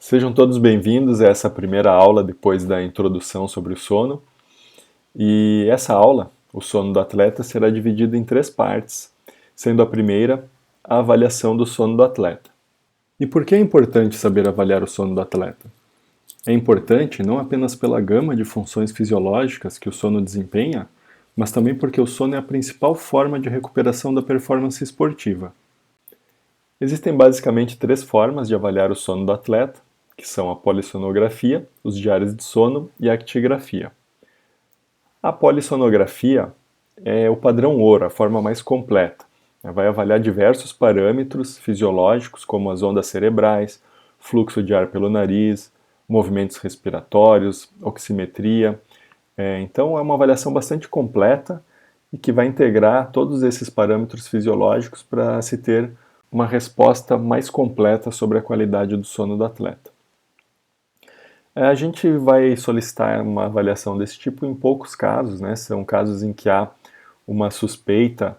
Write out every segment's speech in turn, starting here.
Sejam todos bem-vindos a essa primeira aula depois da introdução sobre o sono. E essa aula, o sono do atleta, será dividida em três partes, sendo a primeira a avaliação do sono do atleta. E por que é importante saber avaliar o sono do atleta? É importante não apenas pela gama de funções fisiológicas que o sono desempenha, mas também porque o sono é a principal forma de recuperação da performance esportiva. Existem basicamente três formas de avaliar o sono do atleta, que são a polissonografia, os diários de sono e a actigrafia. A polissonografia é o padrão ouro, a forma mais completa. Vai avaliar diversos parâmetros fisiológicos, como as ondas cerebrais, fluxo de ar pelo nariz, movimentos respiratórios, oximetria. Então é uma avaliação bastante completa e que vai integrar todos esses parâmetros fisiológicos para se ter uma resposta mais completa sobre a qualidade do sono do atleta. A gente vai solicitar uma avaliação desse tipo em poucos casos, né? São casos em que há uma suspeita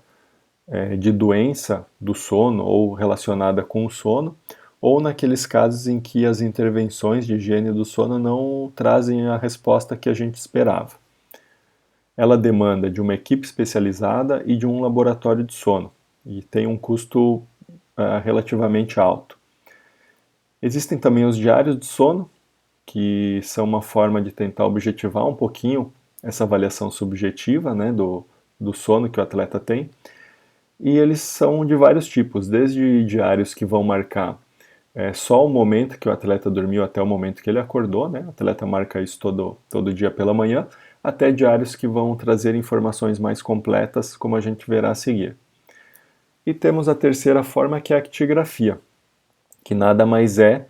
de doença do sono ou relacionada com o sono, ou naqueles casos em que as intervenções de higiene do sono não trazem a resposta que a gente esperava. Ela demanda de uma equipe especializada e de um laboratório de sono, e tem um custo relativamente alto. Existem também os diários de sono, que são uma forma de tentar objetivar um pouquinho essa avaliação subjetiva, né, do sono que o atleta tem. E eles são de vários tipos, desde diários que vão marcar só o momento que o atleta dormiu até o momento que ele acordou, né? O atleta marca isso todo dia pela manhã, até diários que vão trazer informações mais completas, como a gente verá a seguir. E temos a terceira forma, que é a actigrafia, que nada mais é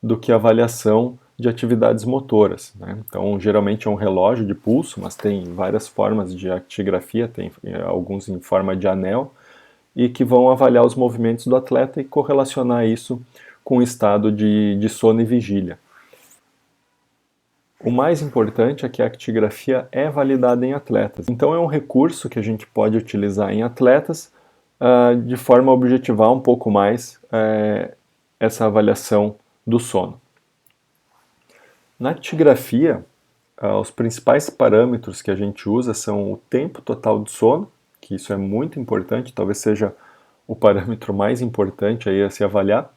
do que a avaliação de atividades motoras, né? Então, geralmente é um relógio de pulso, mas tem várias formas de actigrafia, tem alguns em forma de anel, e que vão avaliar os movimentos do atleta e correlacionar isso com o estado de sono e vigília. O mais importante é que a actigrafia é validada em atletas. Então é um recurso que a gente pode utilizar em atletas de forma a objetivar um pouco mais essa avaliação do sono. Na actigrafia, os principais parâmetros que a gente usa são o tempo total de sono, que isso é muito importante, talvez seja o parâmetro mais importante aí a se avaliar,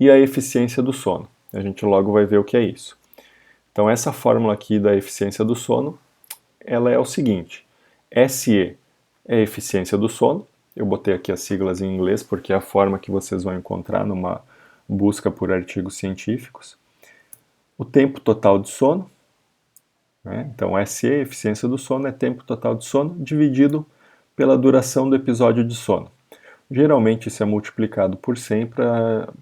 e a eficiência do sono. A gente logo vai ver o que é isso. Então essa fórmula aqui da eficiência do sono, ela é o seguinte: SE é a eficiência do sono, eu botei aqui as siglas em inglês porque é a forma que vocês vão encontrar numa busca por artigos científicos. O tempo total de sono, né? Então SE, eficiência do sono, é tempo total de sono dividido pela duração do episódio de sono. Geralmente isso é multiplicado por 100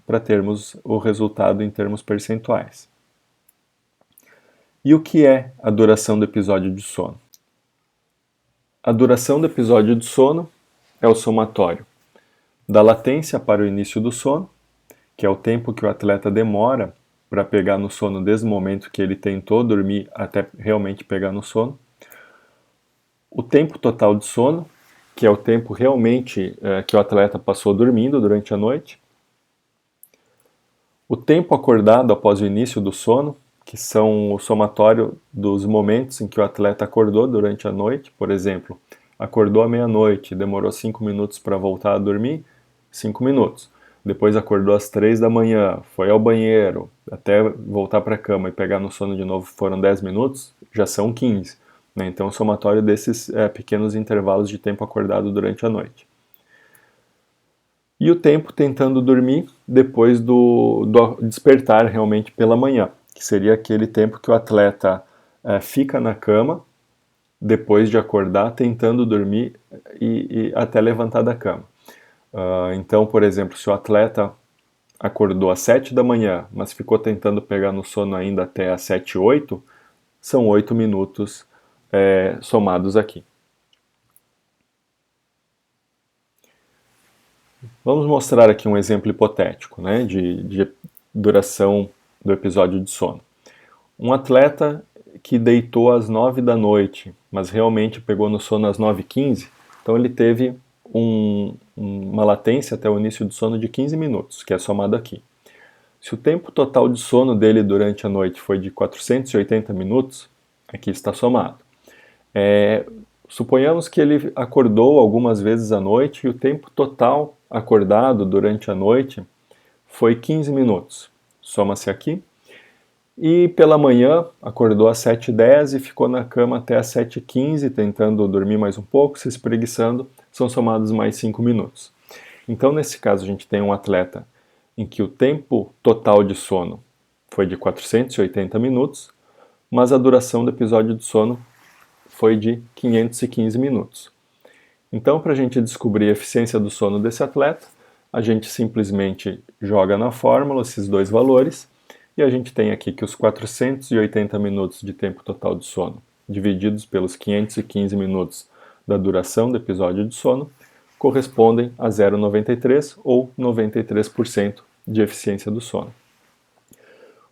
para termos o resultado em termos percentuais. E o que é a duração do episódio de sono? A duração do episódio de sono é o somatório da latência para o início do sono, que é o tempo que o atleta demora para pegar no sono desde o momento que ele tentou dormir até realmente pegar no sono. O tempo total de sono, que é o tempo realmente que o atleta passou dormindo durante a noite. O tempo acordado após o início do sono, que são o somatório dos momentos em que o atleta acordou durante a noite. Por exemplo, acordou à meia-noite, demorou 5 minutos para voltar a dormir, 5 minutos. Depois acordou às 3 da manhã, foi ao banheiro, até voltar para a cama e pegar no sono de novo foram 10 minutos, já são 15. Né? Então, o somatório desses pequenos intervalos de tempo acordado durante a noite. E o tempo tentando dormir depois do despertar realmente pela manhã, que seria aquele tempo que o atleta fica na cama depois de acordar, tentando dormir e até levantar da cama. Então, por exemplo, se o atleta acordou às 7 da manhã, mas ficou tentando pegar no sono ainda até às 7, 8, são 8 minutos somados aqui. Vamos mostrar aqui um exemplo hipotético, né, de duração do episódio de sono. Um atleta que deitou às 9 da noite, mas realmente pegou no sono às 9h15, então ele teve uma latência até o início do sono de 15 minutos, que é somado aqui. Se o tempo total de sono dele durante a noite foi de 480 minutos, aqui está somado. Suponhamos que ele acordou algumas vezes à noite e o tempo total acordado durante a noite foi 15 minutos. Soma-se aqui. E pela manhã acordou às 7h10 e ficou na cama até às 7h15, tentando dormir mais um pouco, se espreguiçando, são somados mais 5 minutos. Então, nesse caso, a gente tem um atleta em que o tempo total de sono foi de 480 minutos, mas a duração do episódio de sono foi de 515 minutos. Então, para a gente descobrir a eficiência do sono desse atleta, a gente simplesmente joga na fórmula esses dois valores e a gente tem aqui que os 480 minutos de tempo total de sono, divididos pelos 515 minutos da duração do episódio de sono, correspondem a 0,93 ou 93% de eficiência do sono.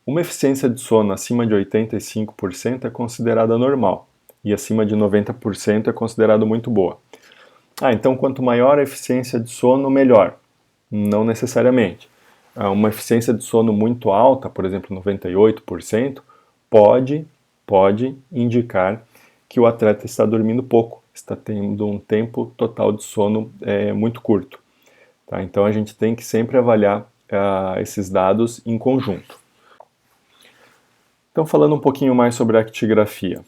Uma eficiência de sono acima de 85% é considerada normal e acima de 90% é considerada muito boa. Então quanto maior a eficiência de sono, melhor. Não necessariamente. Uma eficiência de sono muito alta, por exemplo 98%, pode indicar que o atleta está dormindo pouco, está tendo um tempo total de sono muito curto. Tá? Então a gente tem que sempre avaliar esses dados em conjunto. Então falando um pouquinho mais sobre a actigrafia.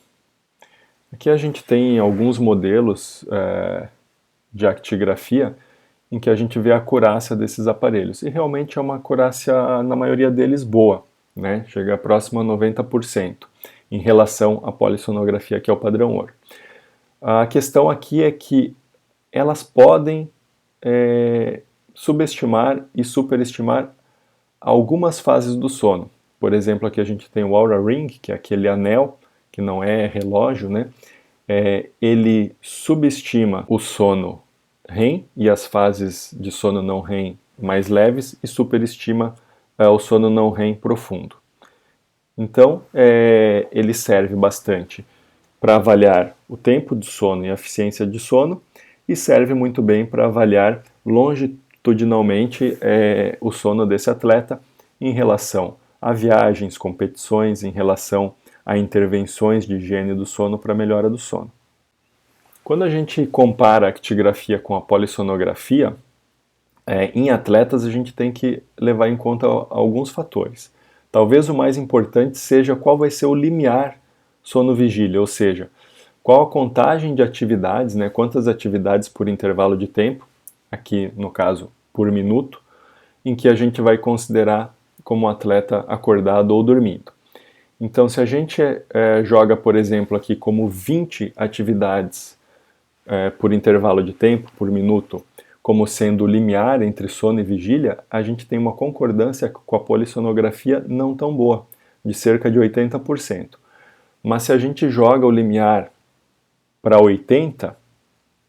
Aqui a gente tem alguns modelos de actigrafia em que a gente vê a acurácia desses aparelhos. E realmente é uma acurácia, na maioria deles, boa, né? Chega próximo a 90% em relação à polissonografia, que é o padrão ouro. A questão aqui é que elas podem subestimar e superestimar algumas fases do sono. Por exemplo, aqui a gente tem o Oura Ring, que é aquele anel, que não é relógio, né? Ele subestima o sono REM e as fases de sono não REM mais leves e superestima o sono não REM profundo. Então, ele serve bastante para avaliar o tempo de sono e a eficiência de sono e serve muito bem para avaliar longitudinalmente o sono desse atleta em relação a viagens, competições, em relação a intervenções de higiene do sono para melhora do sono. Quando a gente compara a actigrafia com a polissonografia, em atletas a gente tem que levar em conta alguns fatores. Talvez o mais importante seja qual vai ser o limiar sono-vigília, ou seja, qual a contagem de atividades, né, quantas atividades por intervalo de tempo, aqui no caso por minuto, em que a gente vai considerar como atleta acordado ou dormindo. Então, se a gente joga, por exemplo, aqui como 20 atividades por intervalo de tempo, por minuto, como sendo o limiar entre sono e vigília, a gente tem uma concordância com a polissonografia não tão boa, de cerca de 80%. Mas se a gente joga o limiar para 80,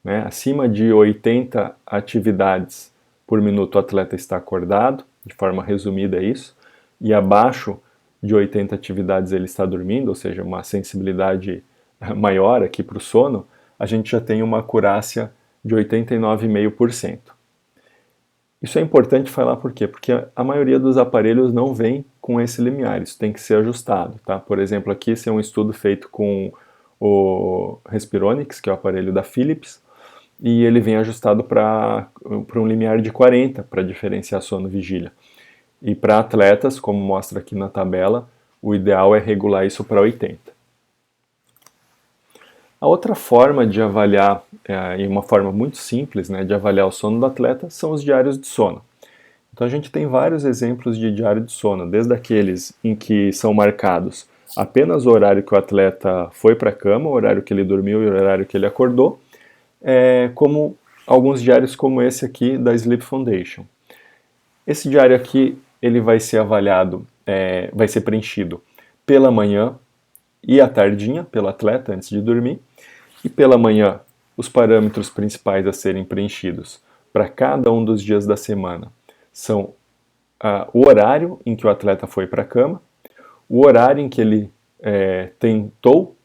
né, acima de 80 atividades por minuto o atleta está acordado, de forma resumida é isso, e abaixo de 80 atividades ele está dormindo, ou seja, uma sensibilidade maior aqui para o sono, a gente já tem uma acurácia de 89,5%. Isso é importante falar por quê? Porque a maioria dos aparelhos não vem com esse limiar, isso tem que ser ajustado. Tá? Por exemplo, aqui esse é um estudo feito com o Respironics, que é o aparelho da Philips, e ele vem ajustado para um limiar de 40, para diferenciar sono e vigília. E para atletas, como mostra aqui na tabela, o ideal é regular isso para 80. A outra forma de avaliar, e uma forma muito simples, né, de avaliar o sono do atleta, são os diários de sono. Então a gente tem vários exemplos de diário de sono, desde aqueles em que são marcados apenas o horário que o atleta foi para a cama, o horário que ele dormiu e o horário que ele acordou, como alguns diários como esse aqui da Sleep Foundation. Esse diário aqui ele vai ser avaliado, vai ser preenchido pela manhã e à tardinha pelo atleta antes de dormir. E pela manhã, os parâmetros principais a serem preenchidos para cada um dos dias da semana são o horário em que o atleta foi para a cama, o horário em que ele tentou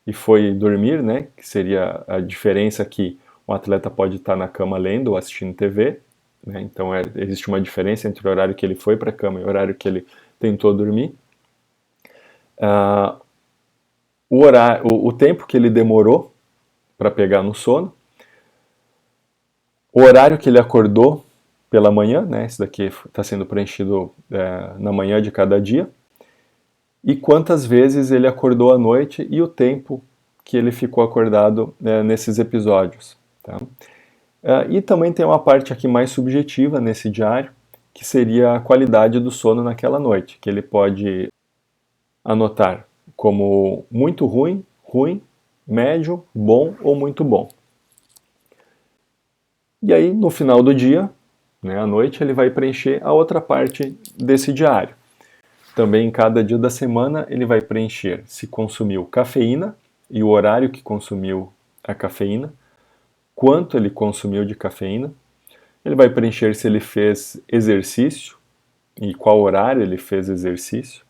e foi dormir, né, que seria a diferença que o atleta pode estar na cama lendo ou assistindo TV, né? Então existe uma diferença entre o horário que ele foi para a cama e o horário que ele tentou dormir. Ah, o tempo que ele demorou para pegar no sono, o horário que ele acordou pela manhã, né? Esse daqui está sendo preenchido na manhã de cada dia, e quantas vezes ele acordou à noite e o tempo que ele ficou acordado nesses episódios. Tá? E também tem uma parte aqui mais subjetiva nesse diário, que seria a qualidade do sono naquela noite, que ele pode anotar como muito ruim, ruim, médio, bom ou muito bom. E aí, no final do dia, né, à noite, ele vai preencher a outra parte desse diário. Também em cada dia da semana ele vai preencher se consumiu cafeína e o horário que consumiu a cafeína, quanto ele consumiu de cafeína. Ele vai preencher se ele fez exercício e qual horário ele fez exercício.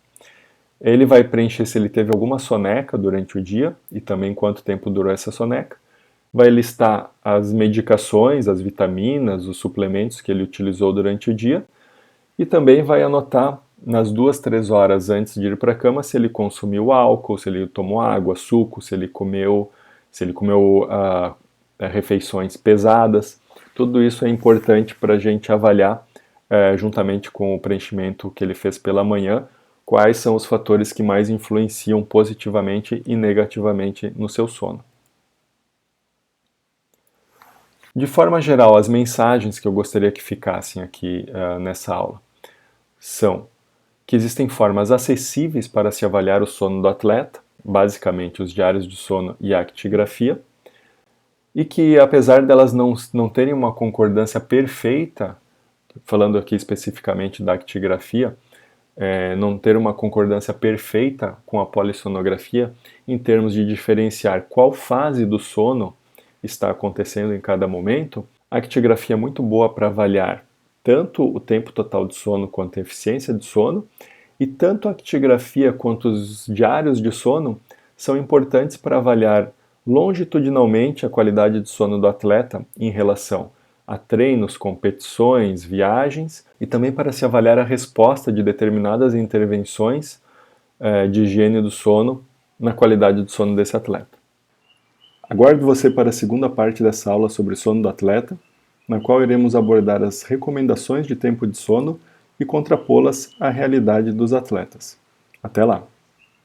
Ele vai preencher se ele teve alguma soneca durante o dia e também quanto tempo durou essa soneca. Vai listar as medicações, as vitaminas, os suplementos que ele utilizou durante o dia e também vai anotar nas 2, 3 horas antes de ir para a cama se ele consumiu álcool, se ele tomou água, suco, se ele comeu refeições pesadas. Tudo isso é importante para a gente avaliar, juntamente com o preenchimento que ele fez pela manhã, quais são os fatores que mais influenciam positivamente e negativamente no seu sono. De forma geral, as mensagens que eu gostaria que ficassem aqui nessa aula são que existem formas acessíveis para se avaliar o sono do atleta, basicamente os diários de sono e a actigrafia, e que apesar delas não terem uma concordância perfeita, falando aqui especificamente da actigrafia, não ter uma concordância perfeita com a polissonografia em termos de diferenciar qual fase do sono está acontecendo em cada momento, a actigrafia é muito boa para avaliar tanto o tempo total de sono quanto a eficiência de sono, e tanto a actigrafia quanto os diários de sono são importantes para avaliar longitudinalmente a qualidade de sono do atleta em relação a treinos, competições, viagens, e também para se avaliar a resposta de determinadas intervenções de higiene do sono na qualidade do sono desse atleta. Aguardo você para a segunda parte dessa aula sobre sono do atleta, na qual iremos abordar as recomendações de tempo de sono e contrapô-las à realidade dos atletas. Até lá!